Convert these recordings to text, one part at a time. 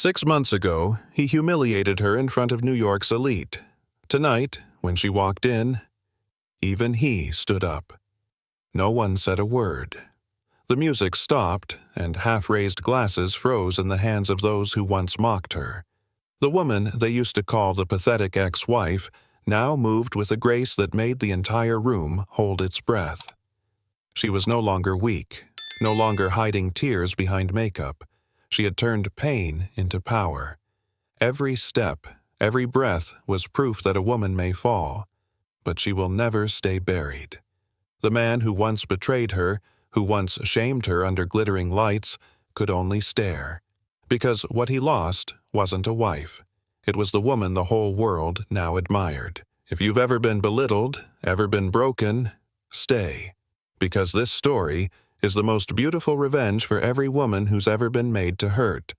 6 months ago, he humiliated her in front of New York's elite. Tonight, when she walked in, even he stood up. No one said a word. The music stopped, and half-raised glasses froze in the hands of those who once mocked her. The woman they used to call the pathetic ex-wife now moved with a grace that made the entire room hold its breath. She was no longer weak, no longer hiding tears behind makeup. She had turned pain into power. Every step, every breath was proof that a woman may fall, but she will never stay buried. The man who once betrayed her, who once shamed her under glittering lights, could only stare. Because what he lost wasn't a wife. It was the woman the whole world now admired. If you've ever been belittled, ever been broken, stay. Because this story is the most beautiful revenge for every woman who's ever been made to hurt.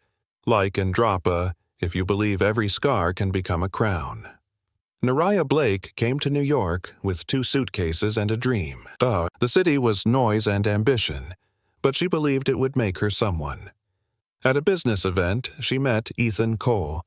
Like and drop a, if you believe every scar can become a crown. Nariah Blake came to New York with 2 suitcases and a dream. The city was noise and ambition, but she believed it would make her someone. At a business event, she met Ethan Cole,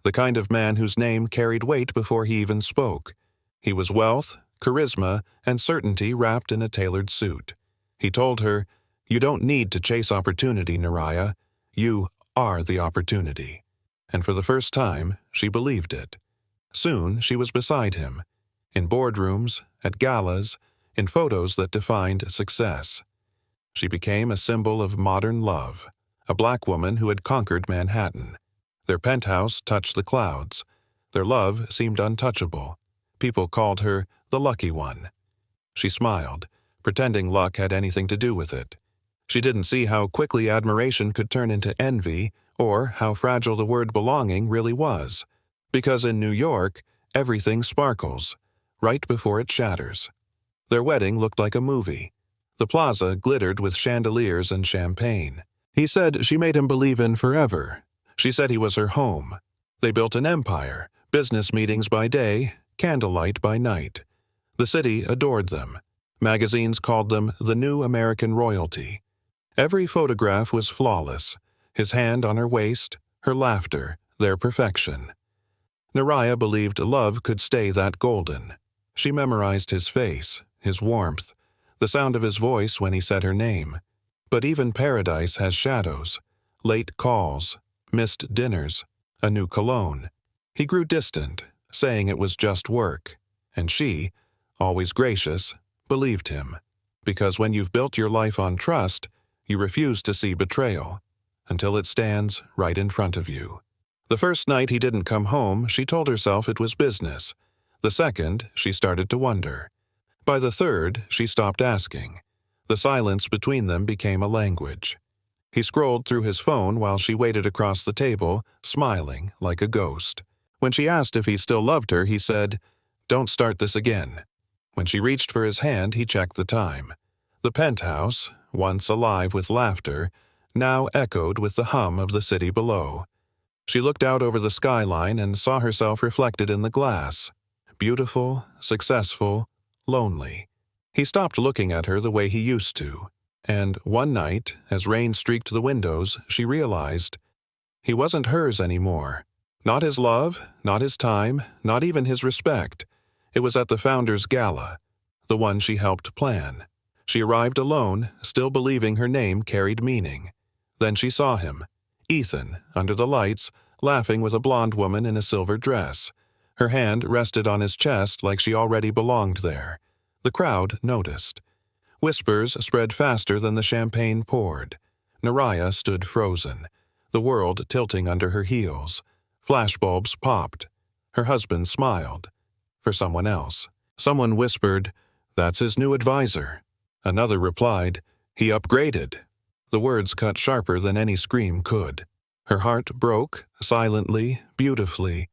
the kind of man whose name carried weight before he even spoke. He was wealth, charisma, and certainty wrapped in a tailored suit. He told her, "You don't need to chase opportunity, Nariah. You are the opportunity." And for the first time, she believed it. Soon, she was beside him, in boardrooms, at galas, in photos that defined success. She became a symbol of modern love, a black woman who had conquered Manhattan. Their penthouse touched the clouds. Their love seemed untouchable. People called her the lucky one. She smiled, pretending luck had anything to do with it. She didn't see how quickly admiration could turn into envy, or how fragile the word belonging really was. Because in New York, everything sparkles, right before it shatters. Their wedding looked like a movie. The plaza glittered with chandeliers and champagne. He said she made him believe in forever. She said he was her home. They built an empire, business meetings by day, candlelight by night. The city adored them. Magazines called them the new American royalty. Every photograph was flawless. His hand on her waist, her laughter, their perfection. Nariah believed love could stay that golden. She memorized his face, his warmth, the sound of his voice when he said her name. But even paradise has shadows, late calls, missed dinners, a new cologne. He grew distant, saying it was just work. And she, always gracious, believed him. Because when you've built your life on trust, you refuse to see betrayal, until it stands right in front of you. The first night he didn't come home, she told herself it was business. The second, she started to wonder. By the third, she stopped asking. The silence between them became a language. He scrolled through his phone while she waited across the table, smiling like a ghost. When she asked if he still loved her, he said, "Don't start this again." When she reached for his hand, he checked the time. The penthouse, once alive with laughter, now echoed with the hum of the city below. She looked out over the skyline and saw herself reflected in the glass. Beautiful, successful, lonely. He stopped looking at her the way he used to. And one night, as rain streaked the windows, she realized he wasn't hers anymore. Not his love, not his time, not even his respect. It was at the Founders' Gala, the one she helped plan. She arrived alone, still believing her name carried meaning. Then she saw him, Ethan, under the lights, laughing with a blonde woman in a silver dress. Her hand rested on his chest like she already belonged there. The crowd noticed. Whispers spread faster than the champagne poured. Nariah stood frozen, the world tilting under her heels. Flashbulbs popped. Her husband smiled. For someone else. Someone whispered, "That's his new advisor." Another replied, "He upgraded." The words cut sharper than any scream could. Her heart broke, silently, beautifully,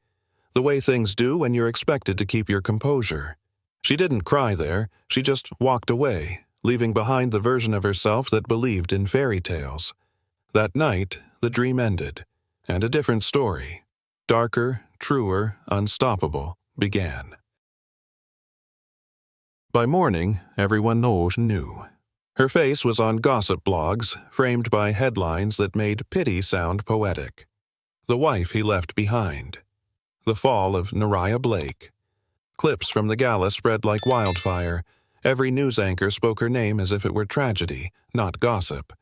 the way things do when you're expected to keep your composure. She didn't cry there, she just walked away, leaving behind the version of herself that believed in fairy tales. That night, the dream ended, and a different story, darker, truer, unstoppable, began. By morning, everyone knew. Her face was on gossip blogs, framed by headlines that made pity sound poetic. The wife he left behind. The fall of Nariah Blake. Clips from the gala spread like wildfire. Every news anchor spoke her name as if it were tragedy, not gossip.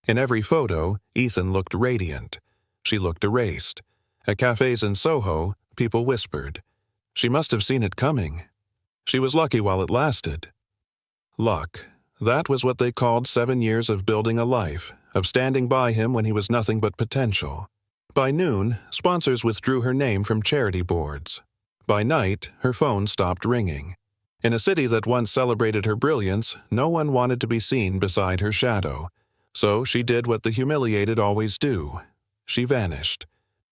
In every photo, Ethan looked radiant. She looked erased. At cafes in Soho, people whispered. She must have seen it coming. She was lucky while it lasted. Luck. That was what they called 7 years of building a life, of standing by him when he was nothing but potential. By noon, sponsors withdrew her name from charity boards. By night, her phone stopped ringing. In a city that once celebrated her brilliance, no one wanted to be seen beside her shadow. So she did what the humiliated always do. She vanished.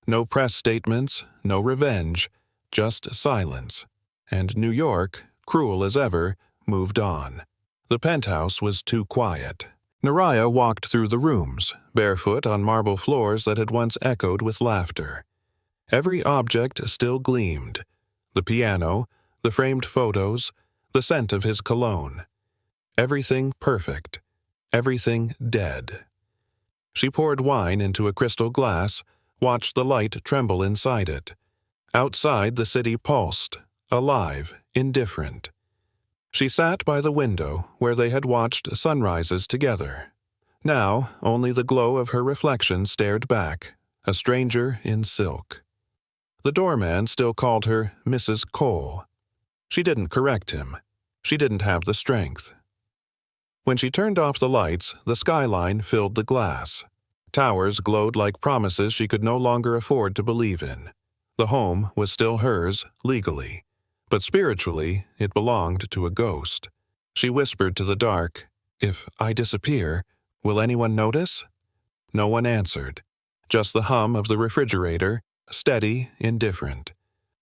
No press statements, no revenge, just silence. And New York, cruel as ever, moved on. The penthouse was too quiet. Nariah walked through the rooms, barefoot on marble floors that had once echoed with laughter. Every object still gleamed. The piano, the framed photos, the scent of his cologne. Everything perfect. Everything dead. She poured wine into a crystal glass, watched the light tremble inside it. Outside, the city pulsed, alive, indifferent. She sat by the window where they had watched sunrises together. Now, only the glow of her reflection stared back, a stranger in silk. The doorman still called her Mrs. Cole. She didn't correct him. She didn't have the strength. When she turned off the lights, the skyline filled the glass. Towers glowed like promises she could no longer afford to believe in. The home was still hers, legally. But spiritually, it belonged to a ghost. She whispered to the dark, "If I disappear, will anyone notice?" No one answered. Just the hum of the refrigerator, steady, indifferent.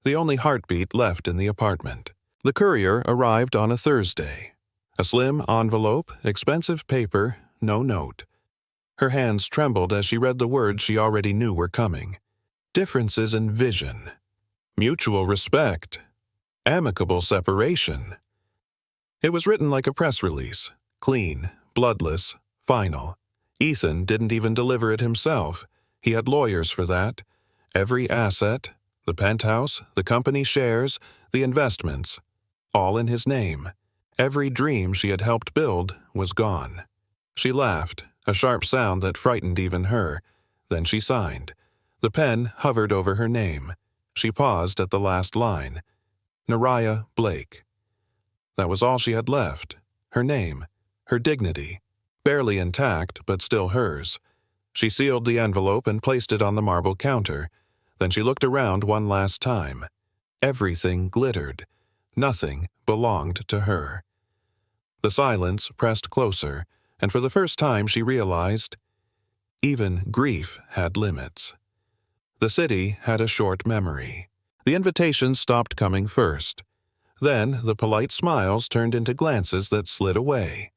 The only heartbeat left in the apartment. The courier arrived on a Thursday. A slim envelope, expensive paper, no note. Her hands trembled as she read the words she already knew were coming. Differences in vision. Mutual respect. Amicable separation. It was written like a press release. Clean, bloodless, final. Ethan didn't even deliver it himself. He had lawyers for that. Every asset, the penthouse, the company shares, the investments, all in his name. Every dream she had helped build was gone. She laughed, a sharp sound that frightened even her. Then she signed. The pen hovered over her name. She paused at the last line. Nariah Blake. That was all she had left. Her name, her dignity, barely intact but still hers. She sealed the envelope and placed it on the marble counter. Then she looked around one last time. Everything glittered. Nothing belonged to her. The silence pressed closer, and for the first time she realized even grief had limits. The city had a short memory. The invitations stopped coming first. Then the polite smiles turned into glances that slid away.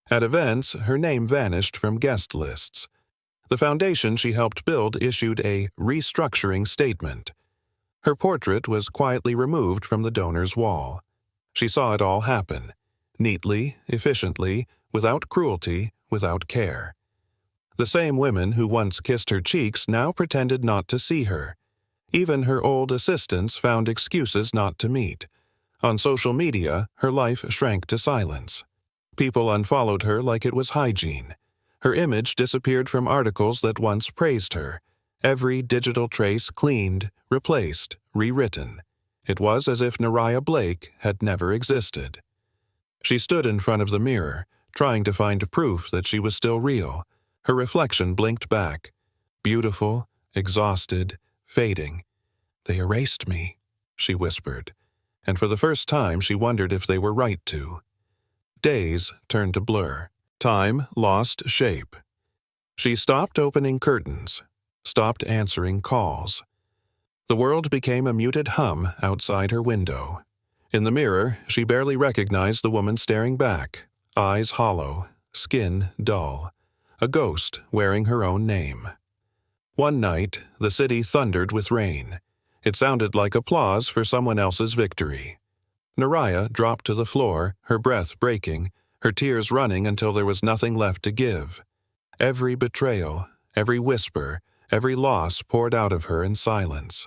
At events, her name vanished from guest lists. The foundation she helped build issued a restructuring statement. Her portrait was quietly removed from the donor's wall. She saw it all happen, neatly, efficiently, without cruelty, without care. The same women who once kissed her cheeks now pretended not to see her. Even her old assistants found excuses not to meet. On social media, her life shrank to silence. People unfollowed her like it was hygiene. Her image disappeared from articles that once praised her. Every digital trace cleaned, replaced, rewritten. It was as if Nariah Blake had never existed. She stood in front of the mirror, trying to find proof that she was still real. Her reflection blinked back. Beautiful, exhausted, fading. "They erased me," she whispered, and for the first time she wondered if they were right to. Days turned to blur. Time lost shape. She stopped opening curtains, stopped answering calls. The world became a muted hum outside her window. In the mirror, she barely recognized the woman staring back, eyes hollow, skin dull, a ghost wearing her own name. One night, the city thundered with rain. It sounded like applause for someone else's victory. Nariah dropped to the floor, her breath breaking, her tears running until there was nothing left to give. Every betrayal, every whisper, Every loss poured out of her in silence.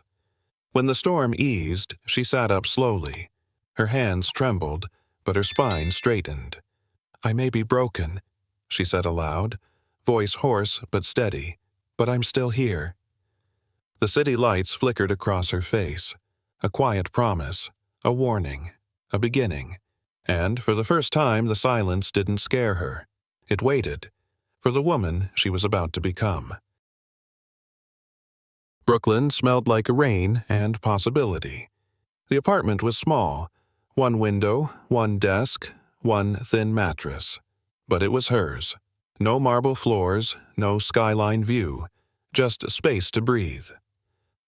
When the storm eased, she sat up slowly. Her hands trembled, but her spine straightened. "I may be broken," she said aloud, voice hoarse but steady, "but I'm still here." The city lights flickered across her face, a quiet promise, a warning, a beginning, and for the first time the silence didn't scare her. It waited, for the woman she was about to become. Brooklyn smelled like rain and possibility. The apartment was small, one window, one desk, one thin mattress. But it was hers. No marble floors, no skyline view, just space to breathe.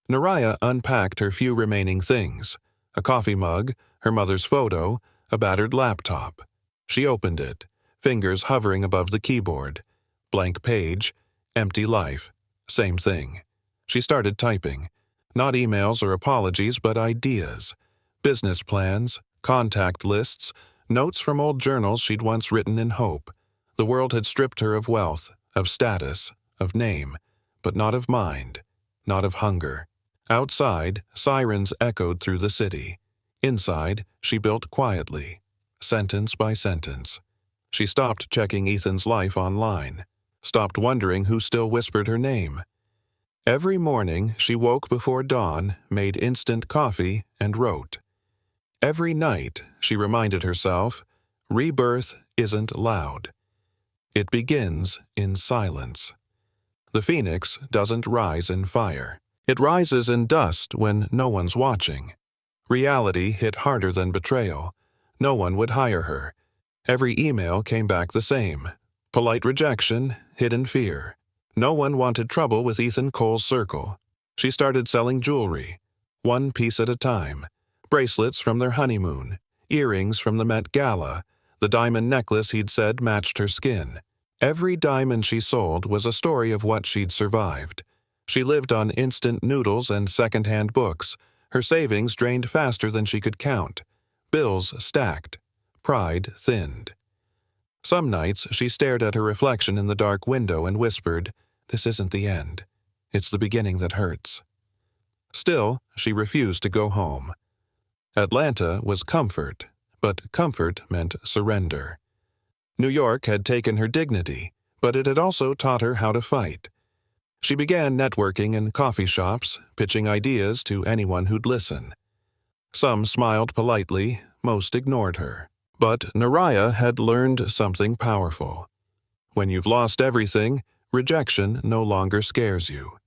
Naraya unpacked her few remaining things, a coffee mug, her mother's photo, a battered laptop. She opened it, fingers hovering above the keyboard. Blank page, empty life, same thing. She started typing. Not emails or apologies, but ideas. Business plans, contact lists, notes from old journals she'd once written in hope. The world had stripped her of wealth, of status, of name, but not of mind, not of hunger. Outside, sirens echoed through the city. Inside, she built quietly, sentence by sentence. She stopped checking Ethan's life online, stopped wondering who still whispered her name. Every morning, she woke before dawn, made instant coffee, and wrote. Every night, she reminded herself, rebirth isn't loud. It begins in silence. The phoenix doesn't rise in fire. It rises in dust when no one's watching. Reality hit harder than betrayal. No one would hire her. Every email came back the same. Polite rejection, hidden fear. No one wanted trouble with Ethan Cole's circle. She started selling jewelry, one piece at a time. Bracelets from their honeymoon, earrings from the Met Gala, the diamond necklace he'd said matched her skin. Every diamond she sold was a story of what she'd survived. She lived on instant noodles and second-hand books. Her savings drained faster than she could count. Bills stacked. Pride thinned. Some nights she stared at her reflection in the dark window and whispered, "This isn't the end. It's the beginning that hurts." Still, she refused to go home. Atlanta was comfort, but comfort meant surrender. New York had taken her dignity, but it had also taught her how to fight. She began networking in coffee shops, pitching ideas to anyone who'd listen. Some smiled politely, most ignored her. But Naraya had learned something powerful. When you've lost everything, rejection no longer scares you.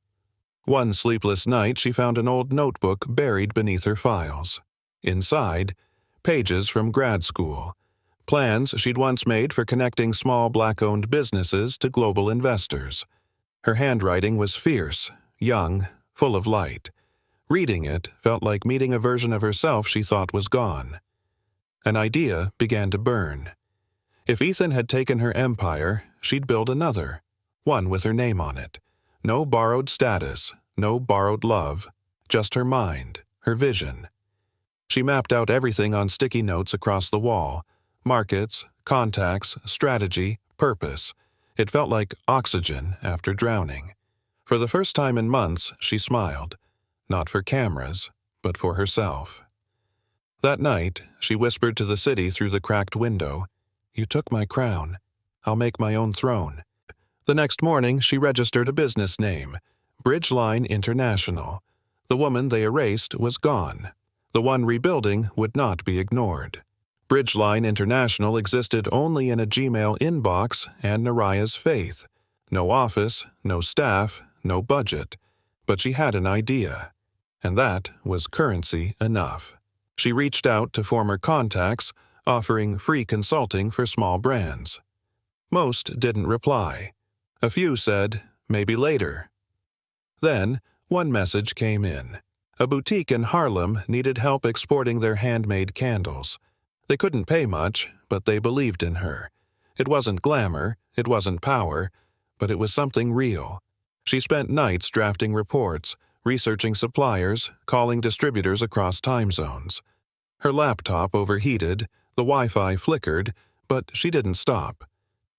One sleepless night, she found an old notebook buried beneath her files. Inside, pages from grad school, plans she'd once made for connecting small Black-owned businesses to global investors. Her handwriting was fierce, young, full of light. Reading it felt like meeting a version of herself she thought was gone. An idea began to burn. If Ethan had taken her empire, she'd build another, one with her name on it. No borrowed status, no borrowed love, just her mind, her vision. She mapped out everything on sticky notes across the wall: markets, contacts, strategy, purpose. It felt like oxygen after drowning. For the first time in months, she smiled, not for cameras, but for herself. That night, she whispered to the city through the cracked window, "You took my crown. I'll make my own throne." The next morning, she registered a business name, Bridgeline International. The woman they erased was gone. The one rebuilding would not be ignored. Bridgeline International existed only in a Gmail inbox and Naraya's faith. No office, no staff, no budget. But she had an idea. And that was currency enough. She reached out to former contacts, offering free consulting for small brands. Most didn't reply. A few said, "Maybe later." Then, one message came in. A boutique in Harlem needed help exporting their handmade candles. They couldn't pay much, but they believed in her. It wasn't glamour, it wasn't power, but it was something real. She spent nights drafting reports, researching suppliers, calling distributors across time zones. Her laptop overheated, the Wi-Fi flickered, but she didn't stop.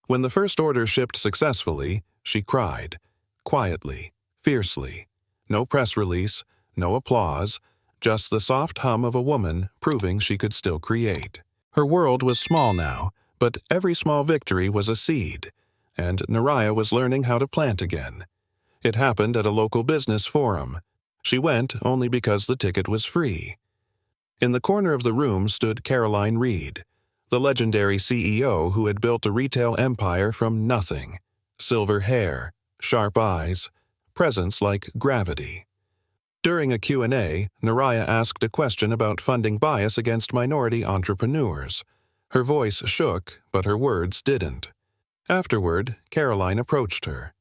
When the first order shipped successfully, she cried. Quietly, fiercely. No press release, no applause, just the soft hum of a woman proving she could still create. Her world was small now, but every small victory was a seed, and Naraya was learning how to plant again. It happened at a local business forum. She went only because the ticket was free. In the corner of the room stood Caroline Reed, the legendary CEO who had built a retail empire from nothing. Silver hair, sharp eyes, presence like gravity. During a Q&A, Naraya asked a question about funding bias against minority entrepreneurs. Her voice shook, but her words didn't. Afterward, Caroline approached her.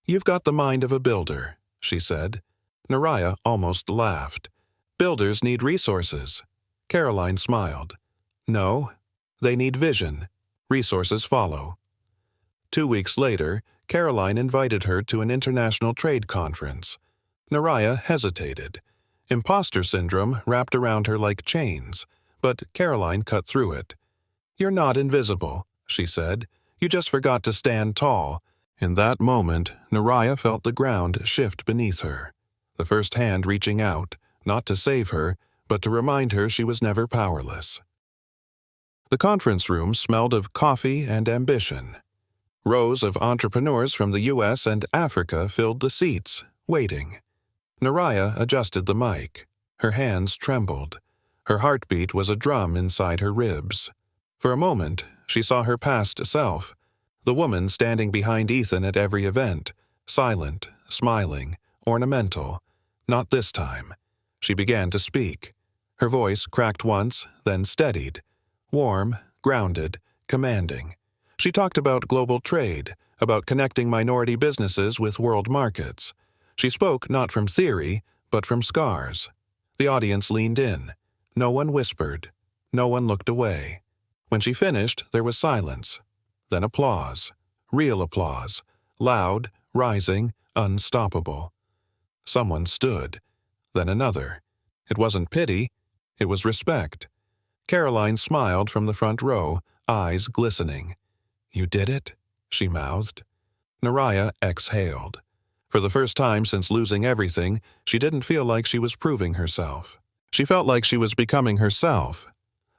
"You've got the mind of a builder," she said. Naraya almost laughed. "Builders need resources." Caroline smiled. "No, they need vision. Resources follow." 2 weeks later, Caroline invited her to an international trade conference. Naraya hesitated. Imposter syndrome wrapped around her like chains, but Caroline cut through it. "You're not invisible," she said. "You just forgot to stand tall." In that moment, Naraya felt the ground shift beneath her. The first hand reaching out, not to save her, but to remind her she was never powerless. The conference room smelled of coffee and ambition. Rows of entrepreneurs from the U.S. and Africa filled the seats, waiting. Naraya adjusted the mic. Her hands trembled. Her heartbeat was a drum inside her ribs. For a moment, she saw her past self, the woman standing behind Ethan at every event, silent, smiling, ornamental. Not this time. She began to speak. Her voice cracked once, then steadied. Warm, grounded, commanding. She talked about global trade, about connecting minority businesses with world markets. She spoke not from theory, but from scars. The audience leaned in. No one whispered. No one looked away. When she finished, there was silence. Then applause. Real applause. Loud, rising, unstoppable. Someone stood. Then another. It wasn't pity. It was respect. Caroline smiled from the front row, eyes glistening. "You did it?" she mouthed. Naraya exhaled. For the first time since losing everything, she didn't feel like she was proving herself. She felt like she was becoming herself.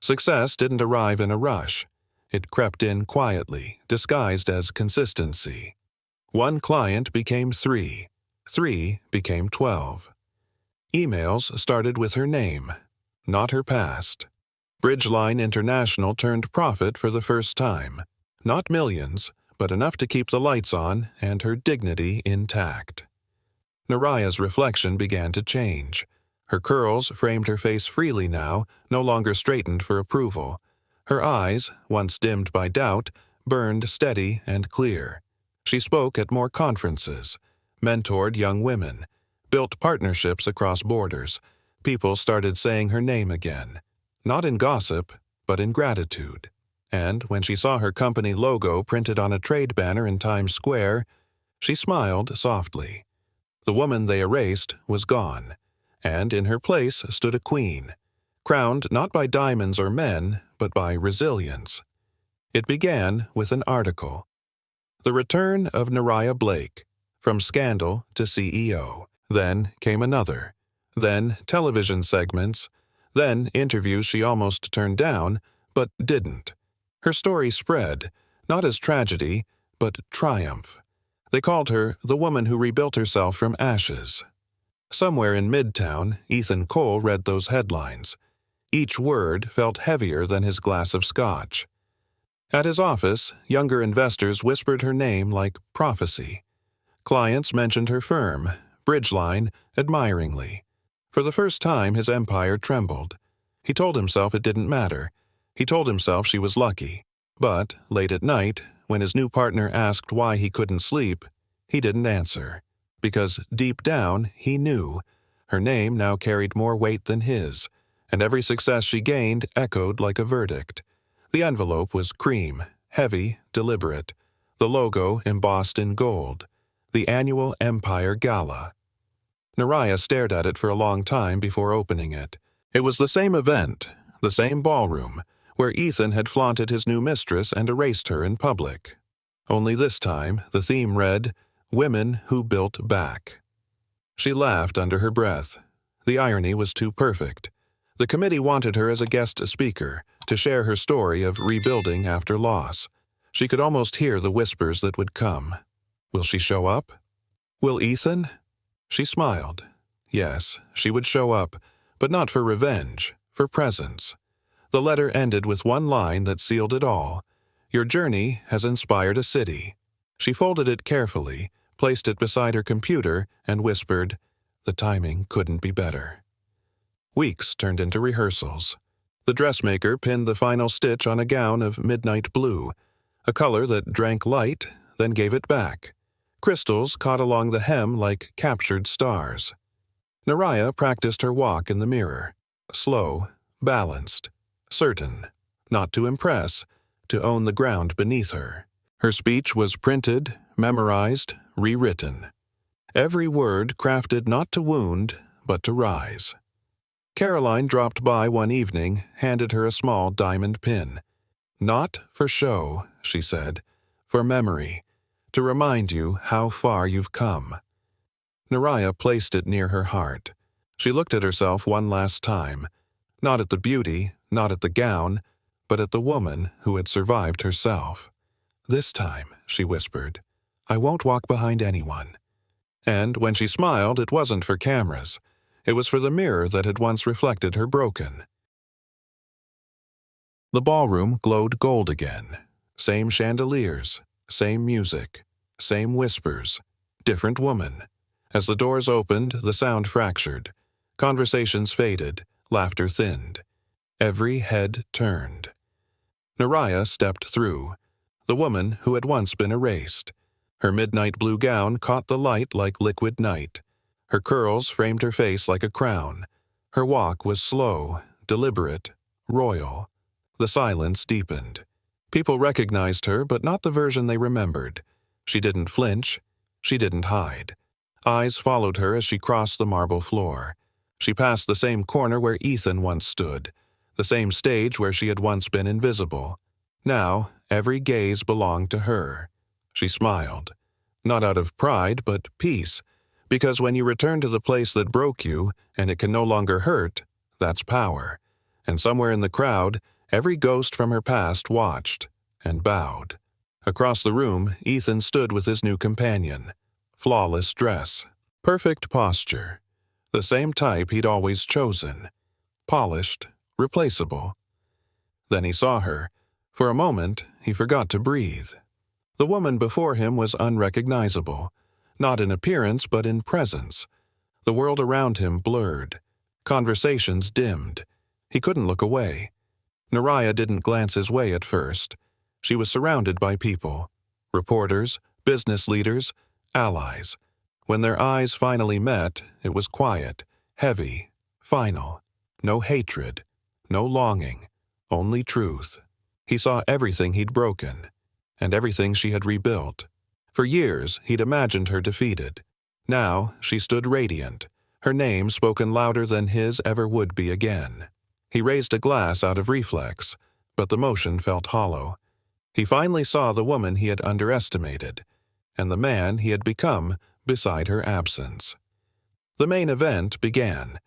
Success didn't arrive in a rush. It crept in quietly, disguised as consistency. 1 client became 3. 3 became 12. Emails started with her name, not her past. Bridgeline International turned profit for the first time. Not millions, but enough to keep the lights on and her dignity intact. Naraya's reflection began to change. Her curls framed her face freely now, no longer straightened for approval. Her eyes, once dimmed by doubt, burned steady and clear. She spoke at more conferences, mentored young women, built partnerships across borders. People started saying her name again, not in gossip, but in gratitude. And when she saw her company logo printed on a trade banner in Times Square, she smiled softly. The woman they erased was gone, and in her place stood a queen, crowned not by diamonds or men, but by resilience. It began with an article. The Return of Naraya Blake, From Scandal to CEO. Then came another. Then television segments. Then interviews she almost turned down, but didn't. Her story spread, not as tragedy, but triumph. They called her the woman who rebuilt herself from ashes. Somewhere in Midtown, Ethan Cole read those headlines. Each word felt heavier than his glass of scotch. At his office, younger investors whispered her name like prophecy. Clients mentioned her firm, Bridgeline, admiringly. For the first time, his empire trembled. He told himself it didn't matter. He told himself she was lucky. But, late at night, when his new partner asked why he couldn't sleep, he didn't answer. Because deep down, he knew. Her name now carried more weight than his, and every success she gained echoed like a verdict. The envelope was cream, heavy, deliberate. The logo embossed in gold. The annual Empire Gala. Naraya stared at it for a long time before opening it. It was the same event, the same ballroom, where Ethan had flaunted his new mistress and erased her in public. Only this time, the theme read, Women Who Built Back. She laughed under her breath. The irony was too perfect. The committee wanted her as a guest speaker to share her story of rebuilding after loss. She could almost hear the whispers that would come. Will she show up? Will Ethan? She smiled. Yes, she would show up, but not for revenge, for presence. The letter ended with one line that sealed it all. Your journey has inspired a city. She folded it carefully, placed it beside her computer, and whispered, the timing couldn't be better. Weeks turned into rehearsals. The dressmaker pinned the final stitch on a gown of midnight blue, a color that drank light, then gave it back. Crystals caught along the hem like captured stars. Naraya practiced her walk in the mirror. Slow, balanced, certain, not to impress, to own the ground beneath her. Her speech was printed, memorized, rewritten. Every word crafted not to wound, but to rise. Caroline dropped by one evening, handed her a small diamond pin. Not for show, she said, for memory, to remind you how far you've come. Naraya placed it near her heart. She looked at herself one last time, not at the beauty, not at the gown, but at the woman who had survived herself. This time, she whispered, I won't walk behind anyone. And when she smiled, it wasn't for cameras. It was for the mirror that had once reflected her broken. The ballroom glowed gold again. Same chandeliers, same music, same whispers, different woman. As the doors opened, the sound fractured. Conversations faded, laughter thinned. Every head turned. Naraya stepped through, the woman who had once been erased. Her midnight blue gown caught the light like liquid night. Her curls framed her face like a crown. Her walk was slow, deliberate, royal. The silence deepened. People recognized her, but not the version they remembered. She didn't flinch. She didn't hide. Eyes followed her as she crossed the marble floor. She passed the same corner where Ethan once stood, the same stage where she had once been invisible. Now, every gaze belonged to her. She smiled. Not out of pride, but peace. Because when you return to the place that broke you, and it can no longer hurt, that's power. And somewhere in the crowd, every ghost from her past watched and bowed. Across the room, Ethan stood with his new companion. Flawless dress. Perfect posture. The same type he'd always chosen. Polished, replaceable. Then he saw her. For a moment, he forgot to breathe. The woman before him was unrecognizable. Not in appearance, but in presence. The world around him blurred. Conversations dimmed. He couldn't look away. Naraya didn't glance his way at first. She was surrounded by people. Reporters, business leaders, allies. When their eyes finally met, it was quiet, heavy, final. No hatred, no longing, only truth. He saw everything he'd broken, and everything she had rebuilt. For years, he'd imagined her defeated. Now, she stood radiant, her name spoken louder than his ever would be again. He raised a glass out of reflex, but the motion felt hollow. He finally saw the woman he had underestimated, and the man he had become beside her absence. The main event began,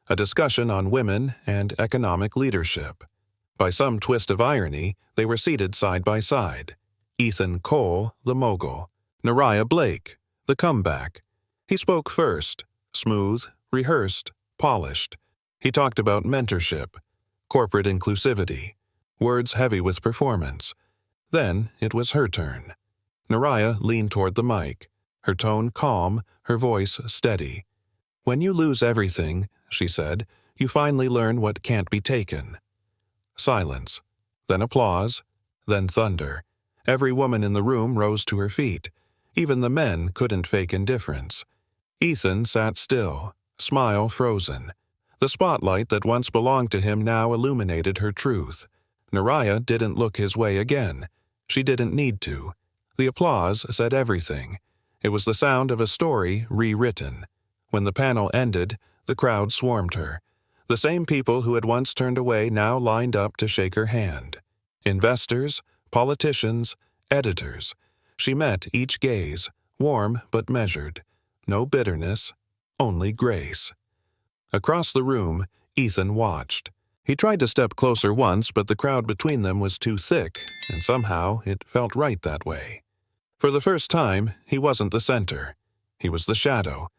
a discussion on women and economic leadership. By some twist of irony, they were seated side by side. Ethan Cole, the mogul. Naraya Blake, the comeback. He spoke first, smooth, rehearsed, polished. He talked about mentorship, corporate inclusivity, words heavy with performance. Then it was her turn. Naraya leaned toward the mic, her tone calm, her voice steady. When you lose everything, she said, you finally learn what can't be taken. Silence. Then applause. Then thunder. Every woman in the room rose to her feet. Even the men couldn't fake indifference. Ethan sat still, smile frozen. The spotlight that once belonged to him now illuminated her truth. Naraya didn't look his way again. She didn't need to. The applause said everything. It was the sound of a story rewritten. When the panel ended, the crowd swarmed her. The same people who had once turned away now lined up to shake her hand. Investors, politicians, editors. She met each gaze, warm but measured. No bitterness, only grace. Across the room, Ethan watched. He tried to step closer once, but the crowd between them was too thick, and somehow it felt right that way. For the first time, he wasn't the center. He was the shadow.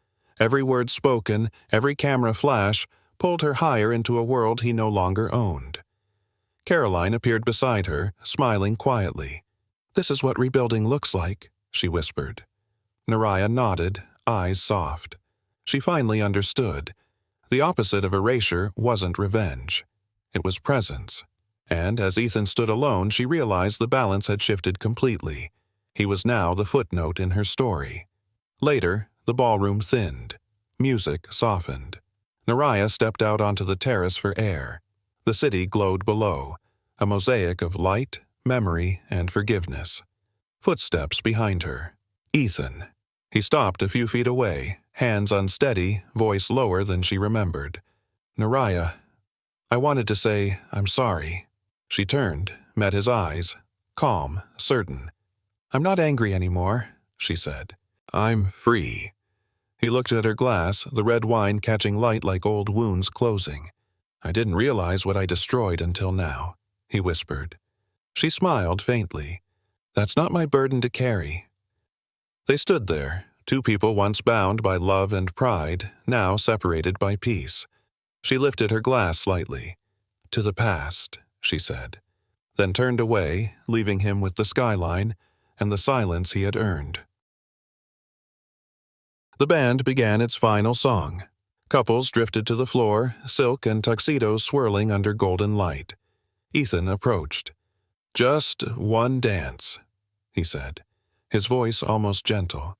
Every word spoken, every camera flash, pulled her higher into a world he no longer owned. Caroline appeared beside her, smiling quietly. "This is what rebuilding looks like," she whispered. Naraya nodded, eyes soft. She finally understood. The opposite of erasure wasn't revenge. It was presence. And as Ethan stood alone, she realized the balance had shifted completely. He was now the footnote in her story. Later, the ballroom thinned. Music softened. Naraya stepped out onto the terrace for air. The city glowed below, a mosaic of light, memory, and forgiveness. Footsteps behind her. Ethan. He stopped a few feet away, hands unsteady, voice lower than she remembered. "Naraya, I wanted to say I'm sorry." She turned, met his eyes, calm, certain. "I'm not angry anymore," she said. "I'm free." He looked at her glass, the red wine catching light like old wounds closing. "I didn't realize what I destroyed until now," he whispered. She smiled faintly. "That's not my burden to carry." They stood there, two people once bound by love and pride, now separated by peace. She lifted her glass slightly. "To the past," she said, then turned away, leaving him with the skyline and the silence he had earned. The band began its final song. Couples drifted to the floor, silk and tuxedos swirling under golden light. Ethan approached. "Just one dance," he said, his voice almost gentle.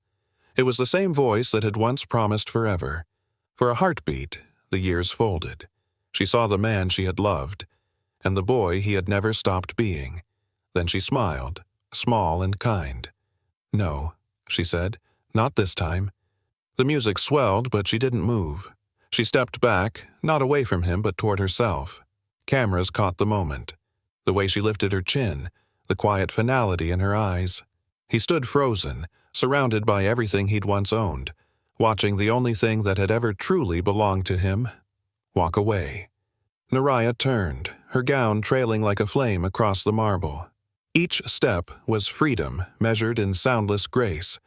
It was the same voice that had once promised forever. For a heartbeat, the years folded. She saw the man she had loved, and the boy he had never stopped being. Then she smiled, small and kind. "No," she said, "not this time." The music swelled, but she didn't move. She stepped back, not away from him but toward herself. Cameras caught the moment. The way she lifted her chin, the quiet finality in her eyes. He stood frozen, surrounded by everything he'd once owned, watching the only thing that had ever truly belonged to him walk away. Naraya turned, her gown trailing like a flame across the marble. Each step was freedom measured in soundless grace,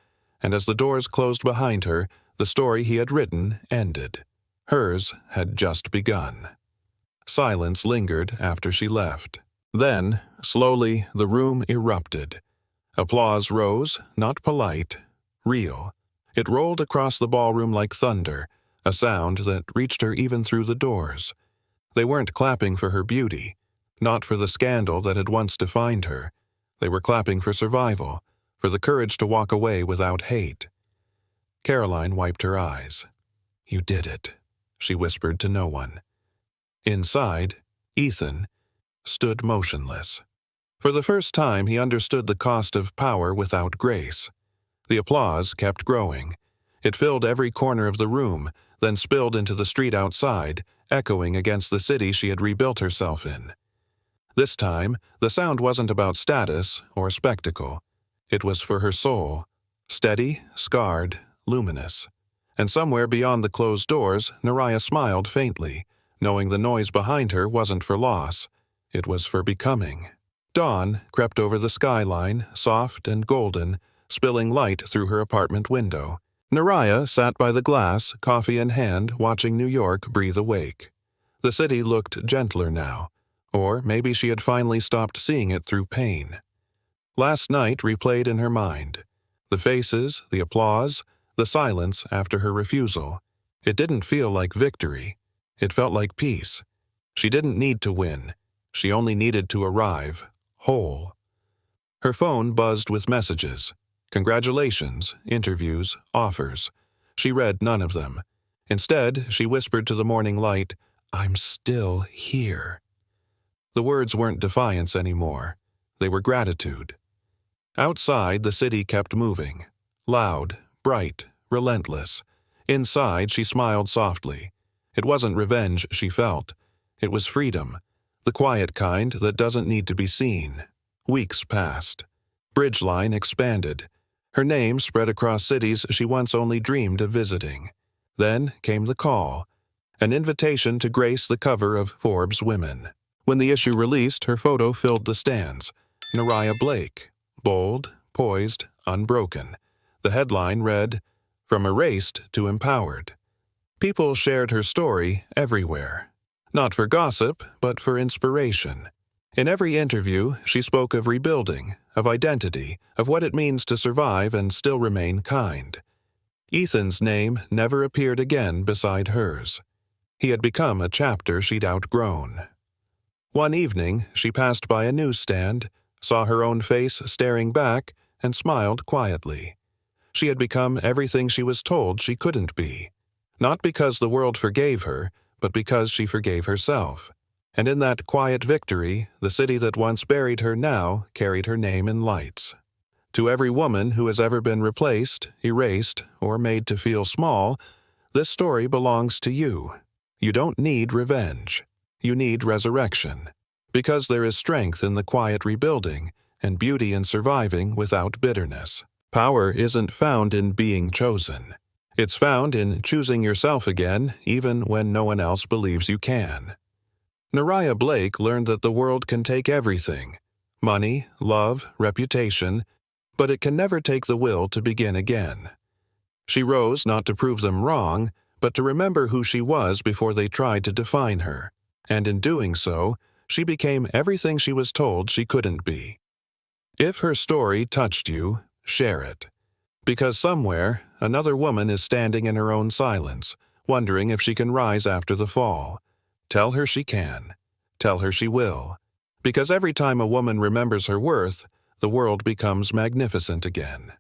and as the doors closed behind her, the story he had written ended. Hers had just begun. Silence lingered after she left. Then, slowly, the room erupted. Applause rose, not polite, real. It rolled across the ballroom like thunder, a sound that reached her even through the doors. They weren't clapping for her beauty, not for the scandal that had once defined her. They were clapping for survival, for the courage to walk away without hate. Caroline wiped her eyes. "You did it," she whispered to no one. Inside, Ethan stood motionless. For the first time, he understood the cost of power without grace. The applause kept growing. It filled every corner of the room, then spilled into the street outside, echoing against the city she had rebuilt herself in. This time, the sound wasn't about status or spectacle. It was for her soul, steady, scarred, luminous. And somewhere beyond the closed doors, Naraya smiled faintly, knowing the noise behind her wasn't for loss. It was for becoming. Dawn crept over the skyline, soft and golden, spilling light through her apartment window. Naraya sat by the glass, coffee in hand, watching New York breathe awake. The city looked gentler now, or maybe she had finally stopped seeing it through pain. Last night replayed in her mind. The faces, the applause, the silence after her refusal. It didn't feel like victory. It felt like peace. She didn't need to win. She only needed to arrive, whole. Her phone buzzed with messages. Congratulations, interviews, offers. She read none of them. Instead, she whispered to the morning light, "I'm still here." The words weren't defiance anymore. They were gratitude. Outside, the city kept moving. Loud, bright, relentless. Inside, she smiled softly. It wasn't revenge she felt. It was freedom. The quiet kind that doesn't need to be seen. Weeks passed. Bridgeline expanded. Her name spread across cities she once only dreamed of visiting. Then came the call, an invitation to grace the cover of Forbes Women. When the issue released, her photo filled the stands. Nariah Blake, bold, poised, unbroken. The headline read, "From Erased to Empowered." People shared her story everywhere. Not for gossip, but for inspiration. In every interview, she spoke of rebuilding, of identity, of what it means to survive and still remain kind. Ethan's name never appeared again beside hers. He had become a chapter she'd outgrown. One evening, she passed by a newsstand, saw her own face staring back, and smiled quietly. She had become everything she was told she couldn't be. Not because the world forgave her, but because she forgave herself. And in that quiet victory, the city that once buried her now carried her name in lights. To every woman who has ever been replaced, erased, or made to feel small, this story belongs to you. You don't need revenge. You need resurrection. Because there is strength in the quiet rebuilding and beauty in surviving without bitterness. Power isn't found in being chosen. It's found in choosing yourself again, even when no one else believes you can. Nariah Blake learned that the world can take everything: money, love, reputation, but it can never take the will to begin again. She rose not to prove them wrong, but to remember who she was before they tried to define her, and in doing so, she became everything she was told she couldn't be. If her story touched you, share it. Because somewhere, another woman is standing in her own silence, wondering if she can rise after the fall. Tell her she can. Tell her she will. Because every time a woman remembers her worth, the world becomes magnificent again.